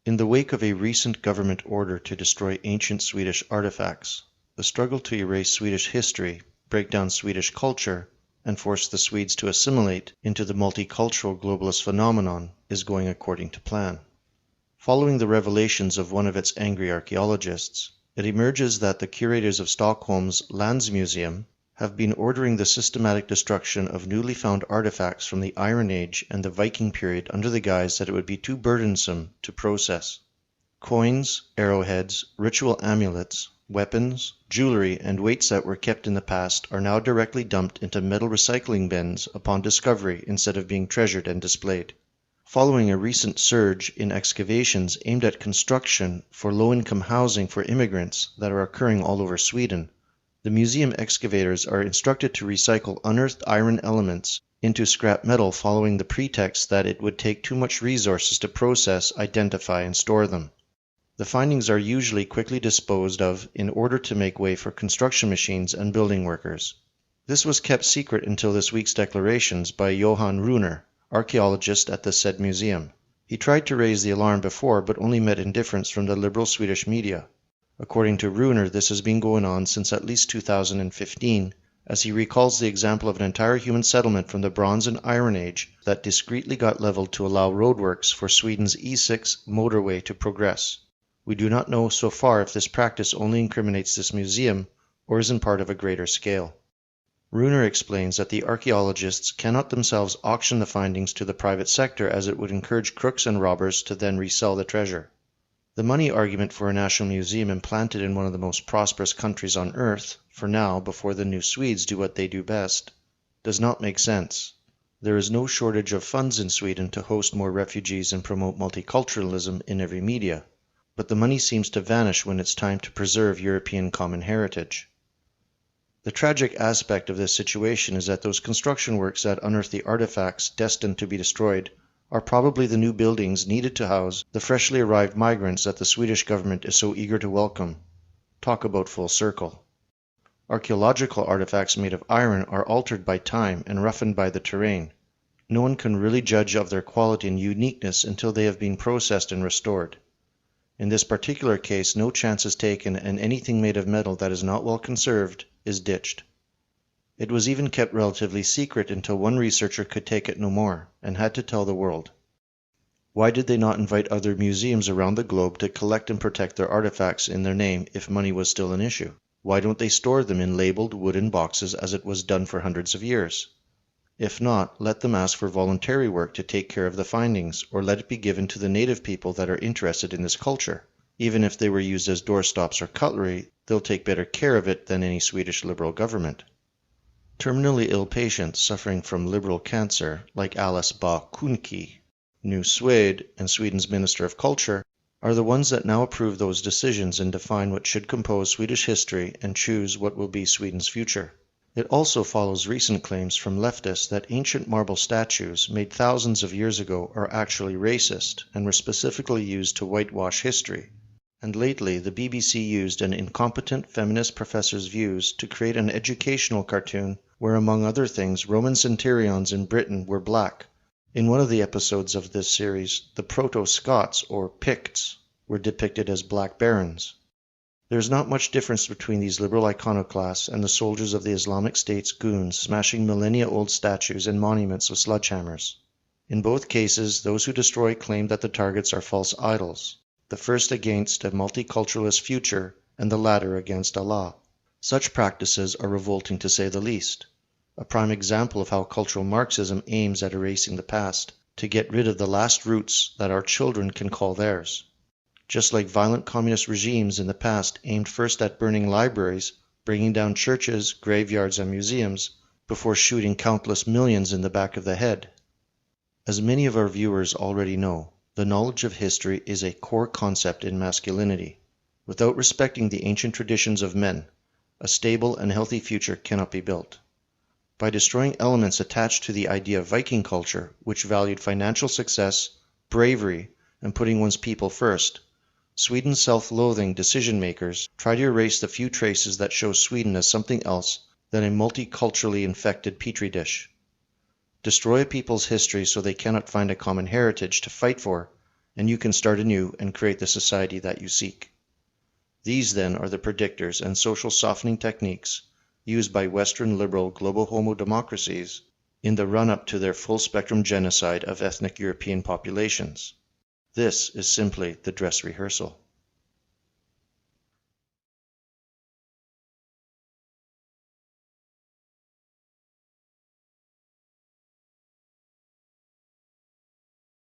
In the wake of a recent government order to destroy ancient Swedish artifacts, the struggle to erase Swedish history, break down Swedish culture, and force the Swedes to assimilate into the multicultural globalist phenomenon is going according to plan. Following the revelations of one of its angry archaeologists, it emerges that the curators of Stockholm's Landsmuseum have been ordering the systematic destruction of newly found artifacts from the Iron Age and the Viking period under the guise that it would be too burdensome to process. Coins, arrowheads, ritual amulets, weapons, jewelry, and weights that were kept in the past are now directly dumped into metal recycling bins upon discovery instead of being treasured and displayed. Following a recent surge in excavations aimed at construction for low-income housing for immigrants that are occurring all over Sweden, the museum excavators are instructed to recycle unearthed iron elements into scrap metal following the pretext that it would take too much resources to process, identify, and store them. The findings are usually quickly disposed of in order to make way for construction machines and building workers. This was kept secret until this week's declarations by Johan Runer, archaeologist at the said museum. He tried to raise the alarm before but only met indifference from the liberal Swedish media. According to Runer, this has been going on since at least 2015, as he recalls the example of an entire human settlement from the Bronze and Iron Age that discreetly got leveled to allow roadworks for Sweden's E6 motorway to progress. We do not know so far if this practice only incriminates this museum or is in part of a greater scale. Runer explains that the archaeologists cannot themselves auction the findings to the private sector as it would encourage crooks and robbers to then resell the treasure. The money argument for a national museum implanted in one of the most prosperous countries on earth, for now, before the new Swedes do what they do best, does not make sense. There is no shortage of funds in Sweden to host more refugees and promote multiculturalism in every media, but the money seems to vanish when it's time to preserve European common heritage. The tragic aspect of this situation is that those construction works that unearth the artifacts destined to be destroyed are probably the new buildings needed to house the freshly arrived migrants that the Swedish government is so eager to welcome. Talk about full circle. Archaeological artifacts made of iron are altered by time and roughened by the terrain. No one can really judge of their quality and uniqueness until they have been processed and restored. In this particular case, no chance is taken, and anything made of metal that is not well conserved is ditched. It was even kept relatively secret until one researcher could take it no more, and had to tell the world. Why did they not invite other museums around the globe to collect and protect their artifacts in their name if money was still an issue? Why don't they store them in labeled wooden boxes as it was done for hundreds of years? If not, let them ask for voluntary work to take care of the findings, or let it be given to the native people that are interested in this culture. Even if they were used as doorstops or cutlery, they'll take better care of it than any Swedish liberal government. Terminally ill patients suffering from liberal cancer, like Alice Bah Kuhnke, New Swede, and Sweden's Minister of Culture, are the ones that now approve those decisions and define what should compose Swedish history and choose what will be Sweden's future. It also follows recent claims from leftists that ancient marble statues made thousands of years ago are actually racist and were specifically used to whitewash history. And lately, the BBC used an incompetent feminist professor's views to create an educational cartoon where, among other things, Roman centurions in Britain were black. In one of the episodes of this series, the Proto-Scots, or Picts, were depicted as black barons. There is not much difference between these liberal iconoclasts and the soldiers of the Islamic State's goons smashing millennia-old statues and monuments with sledgehammers. In both cases, those who destroy claim that the targets are false idols, the first against a multiculturalist future and the latter against Allah. Such practices are revolting to say the least. A prime example of how cultural Marxism aims at erasing the past to get rid of the last roots that our children can call theirs. Just like violent communist regimes in the past aimed first at burning libraries, bringing down churches, graveyards, and museums, before shooting countless millions in the back of the head. As many of our viewers already know, the knowledge of history is a core concept in masculinity. Without respecting the ancient traditions of men, a stable and healthy future cannot be built. By destroying elements attached to the idea of Viking culture, which valued financial success, bravery, and putting one's people first, Sweden's self-loathing decision-makers try to erase the few traces that show Sweden as something else than a multiculturally infected petri dish. Destroy a people's history so they cannot find a common heritage to fight for, and you can start anew and create the society that you seek. These, then, are the predictors and social softening techniques used by Western liberal global homo democracies in the run-up to their full-spectrum genocide of ethnic European populations. This is simply the dress rehearsal.